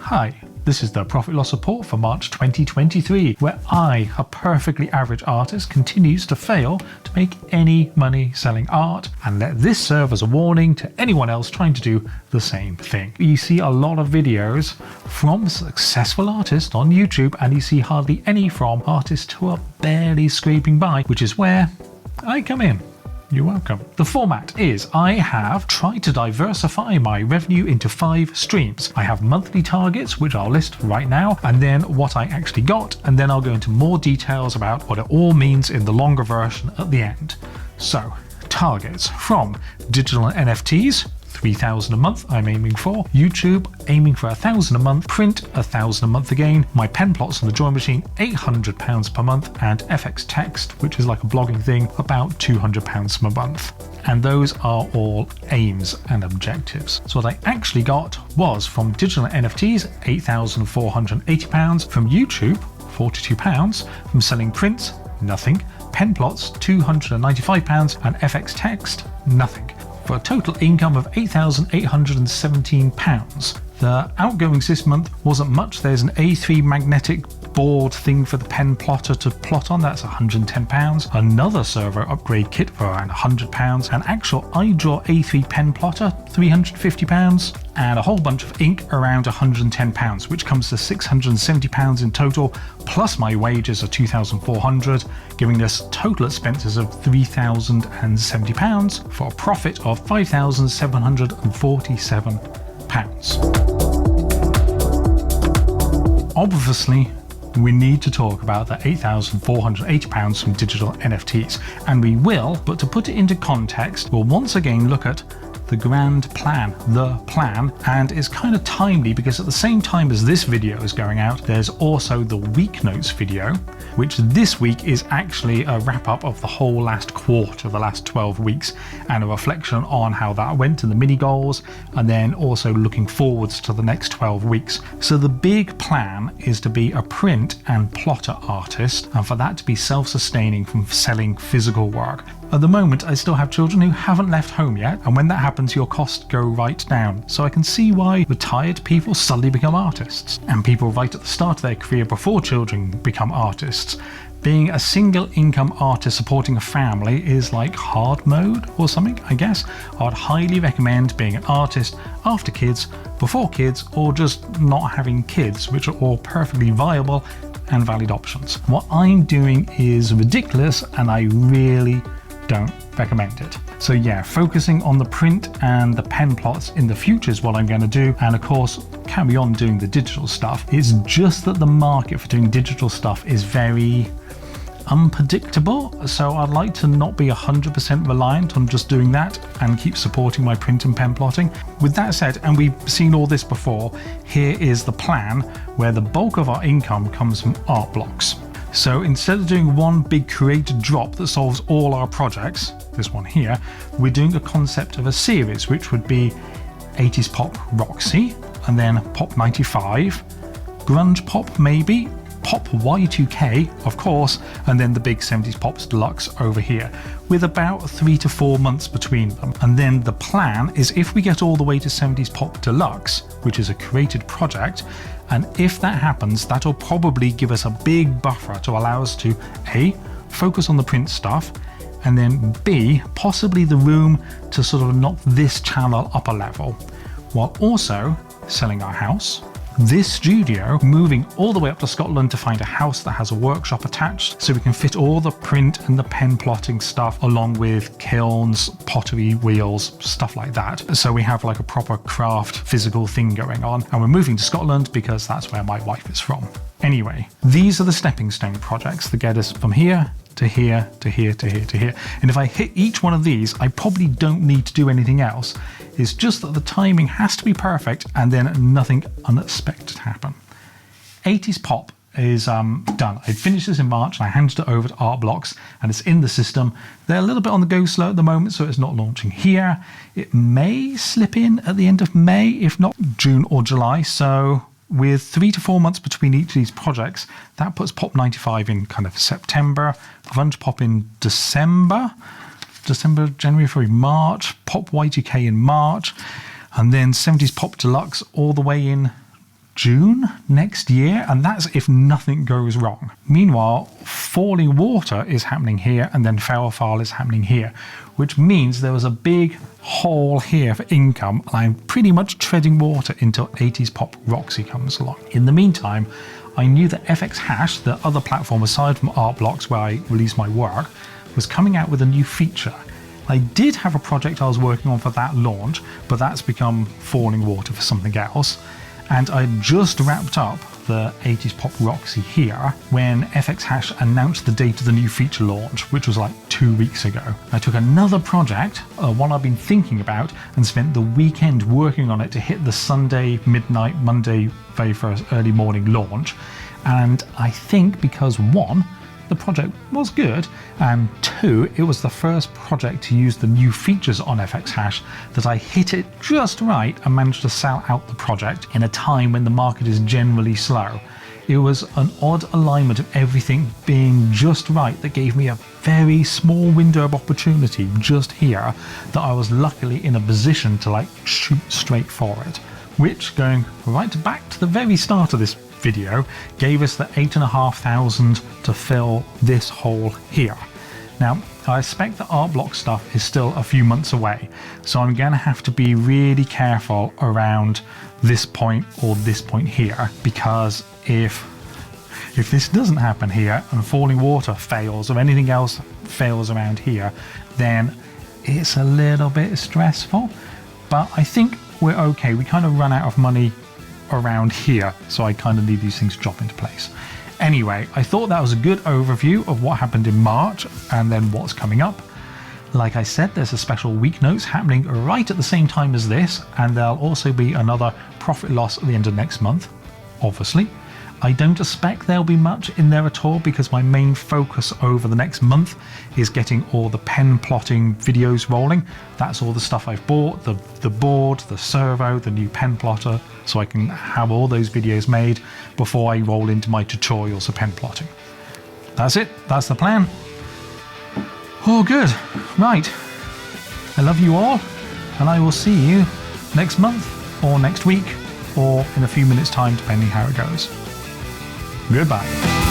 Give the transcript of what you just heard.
Hi, this is the Profit Loss report for March 2023, where I, a perfectly average artist, continues to fail to make any money selling art, and let this serve as a warning to anyone else trying to do the same thing. You see a lot of videos from successful artists on YouTube, and you see hardly any from artists who are barely scraping by, which is where I come in. You're welcome. The format is I have tried to diversify my revenue into 5 streams. I have monthly targets, which I'll list right now, and then what I actually got, and then I'll go into more details about what it all means in the longer version at the end. So, targets from digital NFTs, 3,000 a month I'm aiming for, YouTube aiming for 1,000 a month, print 1,000 a month again, my pen plots on the drawing machine £800 per month, and FX text, which is like a blogging thing, about £200 per month. And those are all aims and objectives. So what I actually got was from digital NFTs £8,480, from YouTube £42, from selling prints nothing, pen plots £295, and FX text nothing, for a total income of £8,817. The outgoings this month wasn't much. There's an A3 magnetic board thing for the pen plotter to plot on, that's £110, another servo upgrade kit for around £100, an actual idraw A3 pen plotter £350, and a whole bunch of ink around £110, which comes to £670 in total, plus my wages are £2,400, giving us total expenses of £3,070 for a profit of £5,747. Obviously, we need to talk about the £8,480 from digital NFTs, and we will, but to put it into context, we'll once again look at the grand plan, and it's kind of timely because at the same time as this video is going out, there's also the week notes video, which this week is actually a wrap up of the whole last quarter, the last 12 weeks, and a reflection on how that went and the mini goals, and then also looking forwards to the next 12 weeks. So the big plan is to be a print and plotter artist, and for that to be self-sustaining from selling physical work. At the moment, I still have children who haven't left home yet, and when that happens, your costs go right down. So I can see why retired people suddenly become artists, and people right at the start of their career before children become artists. Being a single income artist supporting a family is like hard mode or something, I guess. I'd highly recommend being an artist after kids, before kids, or just not having kids, which are all perfectly viable and valid options. What I'm doing is ridiculous, and I really don't recommend it. So yeah, focusing on the print and the pen plots in the future is what I'm going to do, and of course carry on doing the digital stuff. It's just that the market for doing digital stuff is very unpredictable, so I'd like to not be 100% reliant on just doing that and keep supporting my print and pen plotting. With that said, and we've seen all this before, here is the plan where the bulk of our income comes from art blocks. So instead of doing one big created drop that solves all our projects, this one here, we're doing a concept of a series, which would be 80s pop Roxy, and then pop 95, grunge pop maybe, pop Y2K of course, and then the big 70s pops deluxe over here, with about 3 to 4 months between them. And then the plan is if we get all the way to 70s pop deluxe, which is a created project, and if that happens, that'll probably give us a big buffer to allow us to A, focus on the print stuff, and then B, possibly the room to sort of knock this channel up a level, while also selling our house, this studio, moving all the way up to Scotland to find a house that has a workshop attached so we can fit all the print and the pen plotting stuff along with kilns, pottery wheels, stuff like that. So we have like a proper craft physical thing going on, and we're moving to Scotland because that's where my wife is from. Anyway, these are the stepping stone projects that get us from here to here, to here, to here, to here. And if I hit each one of these, I probably don't need to do anything else. It's just that the timing has to be perfect and then nothing unexpected happen. 80s pop is done. I finished this in March and I handed it over to Art Blocks, and it's in the system. They're a little bit on the go slow at the moment, so it's not launching here. It may slip in at the end of May, if not June or July. So with 3 to 4 months between each of these projects, that puts Pop 95 in kind of September, Grunge Pop in December, January, February, March, Pop Y2K in March, and then 70s Pop Deluxe all the way in June next year, and that's if nothing goes wrong. Meanwhile, falling water is happening here, and then Ferrofile is happening here, which means there was a big hole here for income, and I'm pretty much treading water until 80s Pop Roxy comes along. In the meantime, I knew that fxhash, the other platform aside from Artblocks where I release my work, was coming out with a new feature. I did have a project I was working on for that launch, but that's become falling water for something else. And I just wrapped up the 80s Pop Roxy here when fxhash announced the date of the new feature launch, which was like 2 weeks ago. I took another project, one I've been thinking about, and spent the weekend working on it to hit the Sunday midnight, Monday very first early morning launch. And I think because one, the project was good, and two, it was the first project to use the new features on fxhash that I hit it just right and managed to sell out the project in a time when the market is generally slow. It was an odd alignment of everything being just right that gave me a very small window of opportunity just here that I was luckily in a position to like shoot straight for it, which, going right back to the very start of this video, gave us the 8,500 to fill this hole here. Now, I expect the Artblock stuff is still a few months away, so I'm going to have to be really careful around this point or this point here, because if this doesn't happen here and falling water fails or anything else fails around here, then it's a little bit stressful. But I think we're okay. We kind of run out of money around here, so I kind of need these things drop into place. Anyway, I thought that was a good overview of what happened in March and then what's coming up. Like I said, there's a special week notes happening right at the same time as this, and there'll also be another profit loss at the end of next month, obviously. I don't expect there'll be much in there at all because my main focus over the next month is getting all the pen plotting videos rolling. That's all the stuff I've bought, the board, the servo, the new pen plotter, so I can have all those videos made before I roll into my tutorials of pen plotting. That's it, that's the plan. Oh good, right. I love you all, and I will see you next month or next week or in a few minutes time depending how it goes. Goodbye.